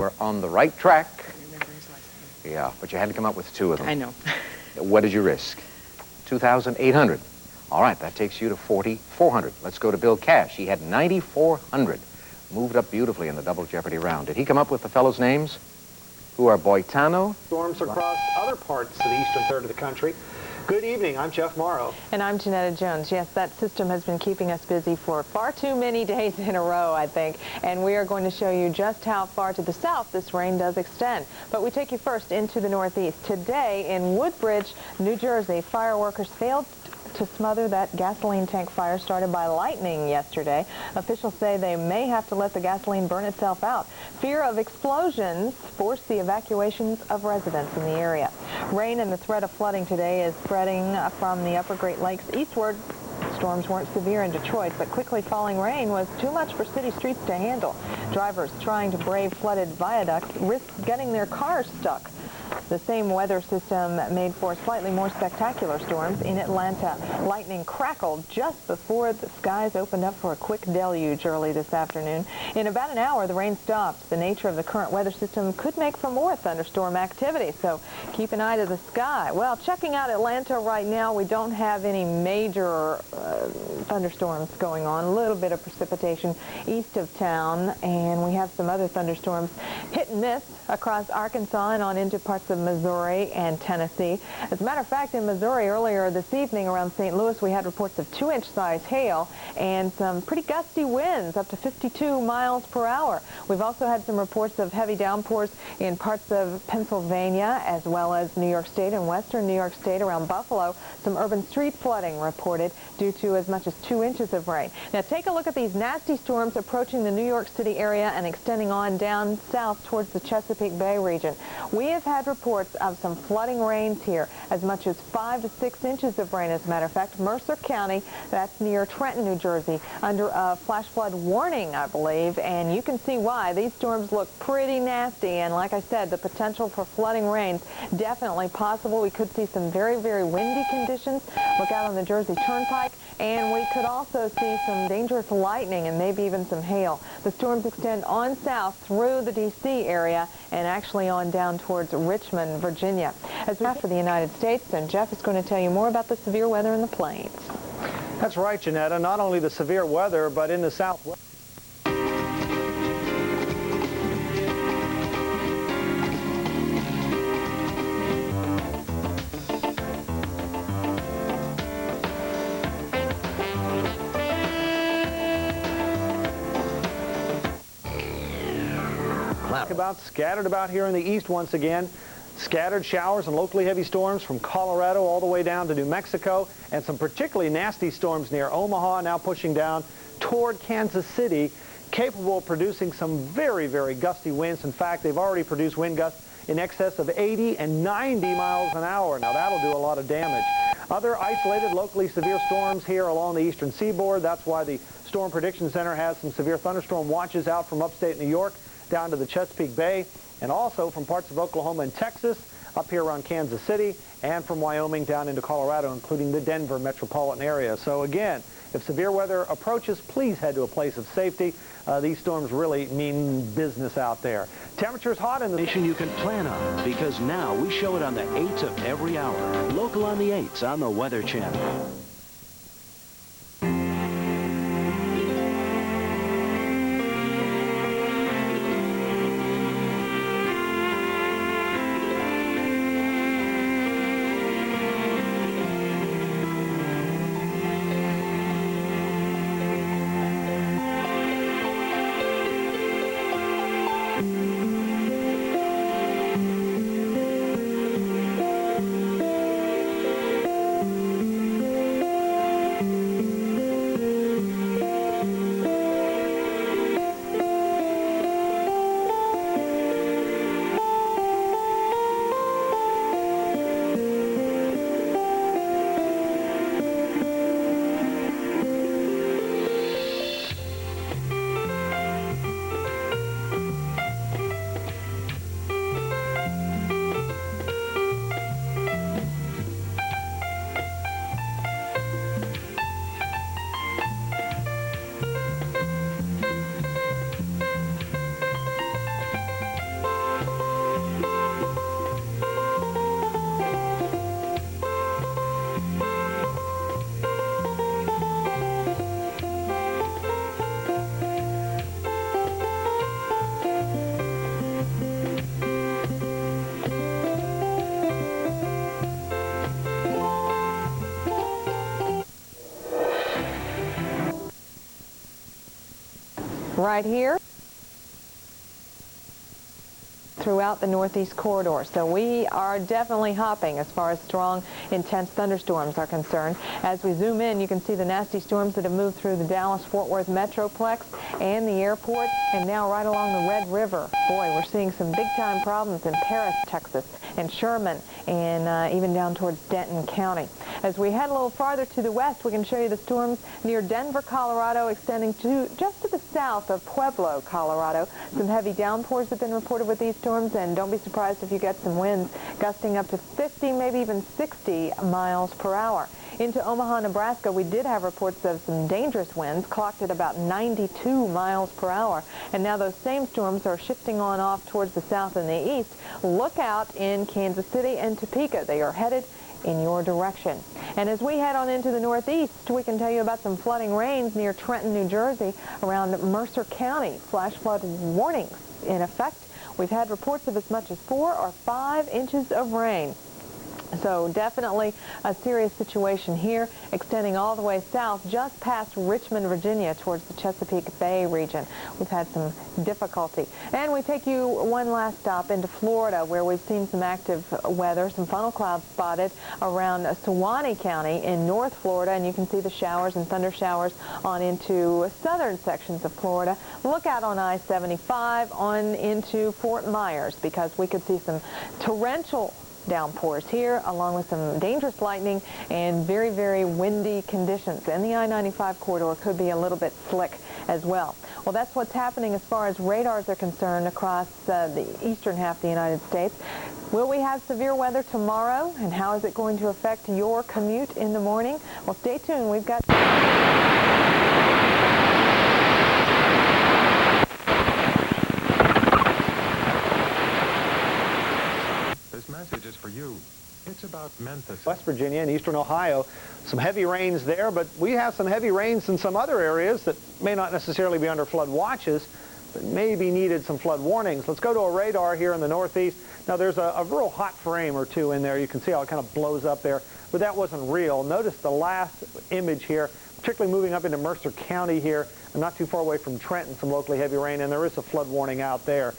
were on the right track. Yeah, but you had to come up with two of them. I know. What did you risk? 2,800. All right, that takes you to 4,400. Let's go to Bill Cash. He had 9,400. Moved up beautifully in the double jeopardy round. Did he come up with the fellows' names? Who are Boitano? Storms across other parts of the eastern third of the country. Good evening, I'm Jeff Morrow. And I'm Janetta Jones. Yes, that system has been keeping us busy for far too many days in a row, I think. And we are going to show you just how far to the south this rain does extend. But we take you first into the northeast. Today in Woodbridge, New Jersey, fire workers failed to smother that gasoline tank fire started by lightning yesterday. Officials say they may have to let the gasoline burn itself out. Fear of explosions forced the evacuations of residents in the area. Rain and the threat of flooding today is spreading from the upper Great Lakes eastward. Storms weren't severe in Detroit, but quickly falling rain was too much for city streets to handle. Drivers trying to brave flooded viaducts risked getting their cars stuck. The same weather system made for slightly more spectacular storms in Atlanta. Lightning crackled just before the skies opened up for a quick deluge early this afternoon. In about an hour, the rain stopped. The nature of the current weather system could make for more thunderstorm activity, so keep an eye to the sky. Well, checking out Atlanta right now, we don't have any major thunderstorms going on. A little bit of precipitation east of town, and we have some other thunderstorms hit and miss across Arkansas and on into parts of Missouri and Tennessee. As a matter of fact, in Missouri earlier this evening around St. Louis, we had reports of 2-inch size hail and some pretty gusty winds up to 52 miles per hour. We've also had some reports of heavy downpours in parts of Pennsylvania as well as New York State and western New York State around Buffalo. Some urban street flooding reported due to as much as 2 inches of rain. Now take a look at these nasty storms approaching the New York City area and extending on down south towards the Chesapeake Bay region. We have had reports of some flooding rains here, as much as 5 to 6 inches of rain. As a matter of fact, Mercer County, that's near Trenton, New Jersey, under a flash flood warning, I believe, and you can see why. These storms look pretty nasty, and like I said, the potential for flooding rains definitely possible. We could see some very, very windy conditions. Look out on the Jersey Turnpike, and we could also see some dangerous lightning and maybe even some hail. The storms extend on south through the D.C. area and actually on down towards Richmond, Virginia. As we for the United States, and Jeff is going to tell you more about the severe weather in the plains. That's right, Janetta. Not only the severe weather, but in the southwest. Scattered about here in the east once again. Scattered showers and locally heavy storms from Colorado all the way down to New Mexico, and some particularly nasty storms near Omaha, now pushing down toward Kansas City, capable of producing some very, very gusty winds. In fact, they've already produced wind gusts in excess of 80 and 90 miles an hour. Now that'll do a lot of damage. Other isolated locally severe storms here along the eastern seaboard. That's why the Storm Prediction Center has some severe thunderstorm watches out from upstate New York down to the Chesapeake Bay, and also from parts of Oklahoma and Texas up here around Kansas City, and from Wyoming down into Colorado, including the Denver metropolitan area. So again, if severe weather approaches, please head to a place of safety. These storms really mean business out there. Temperatures hot in the nation you can plan on, because now we show it on the 8s of every hour. Local on the 8s on the Weather Channel. right here throughout the northeast corridor. So we are definitely hopping as far as strong, intense thunderstorms are concerned. As we zoom in, you can see the nasty storms that have moved through the Dallas-Fort Worth Metroplex and the airport, and now right along the Red River. Boy, we're seeing some big-time problems in Paris, Texas, and Sherman, and even down towards Denton County. As we head a little farther to the west, we can show you the storms near Denver, Colorado, extending just to the south of Pueblo, Colorado. Some heavy downpours have been reported with these storms, and don't be surprised if you get some winds gusting up to 50, maybe even 60 miles per hour. Into Omaha, Nebraska, we did have reports of some dangerous winds, clocked at about 92 miles per hour. And now those same storms are shifting on off towards the south and the east. Look out in Kansas City and Topeka. They are headed in your direction. And as we head on into the northeast, we can tell you about some flooding rains near Trenton, New Jersey, around Mercer County. Flash flood warnings in effect. We've had reports of as much as 4 or 5 inches of rain. So definitely a serious situation here, extending all the way south just past Richmond, Virginia, towards the Chesapeake Bay region. We've had some difficulty. And we take you one last stop into Florida, where we've seen some active weather, some funnel clouds spotted around Suwannee County in North Florida, and you can see the showers and thunder showers on into southern sections of Florida. Look out on I-75 on into Fort Myers, because we could see some torrential downpours here, along with some dangerous lightning and very, very windy conditions. And the I-95 corridor could be a little bit slick as well. Well, that's what's happening as far as radars are concerned across the eastern half of the United States. Will we have severe weather tomorrow, and how is it going to affect your commute in the morning? Well, stay tuned. We've got... This message is for you. It's about Memphis. West Virginia and eastern Ohio. Some heavy rains there, but we have some heavy rains in some other areas that may not necessarily be under flood watches, but maybe needed some flood warnings. Let's go to a radar here in the northeast. Now there's a real hot frame or two in there. You can see how it kind of blows up there, but that wasn't real. Notice the last image here, particularly moving up into Mercer County here, and not too far away from Trenton, some locally heavy rain, and there is a flood warning out there.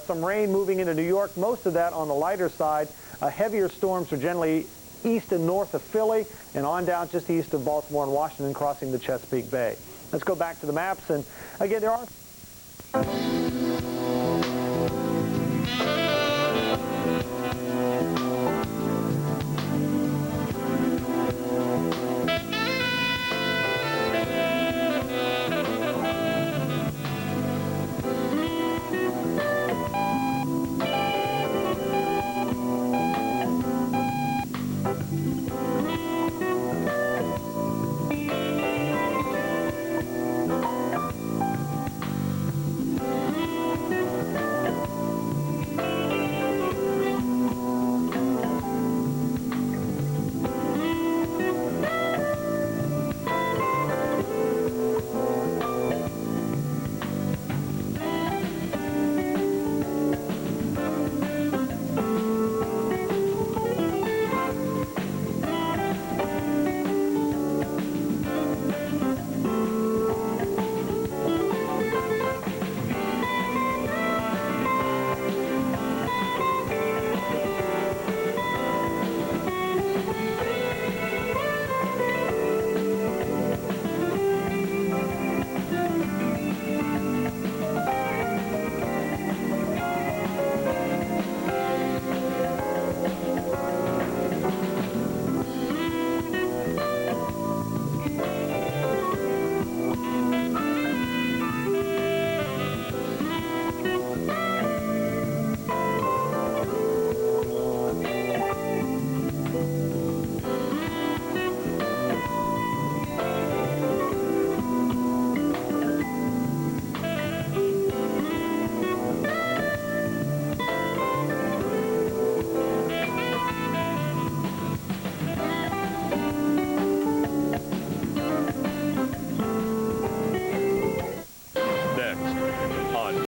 Some rain moving into New York, most of that on the lighter side. Heavier storms are generally east and north of Philly and on down just east of Baltimore and Washington, crossing the Chesapeake Bay. Let's go back to the maps, and again, there are...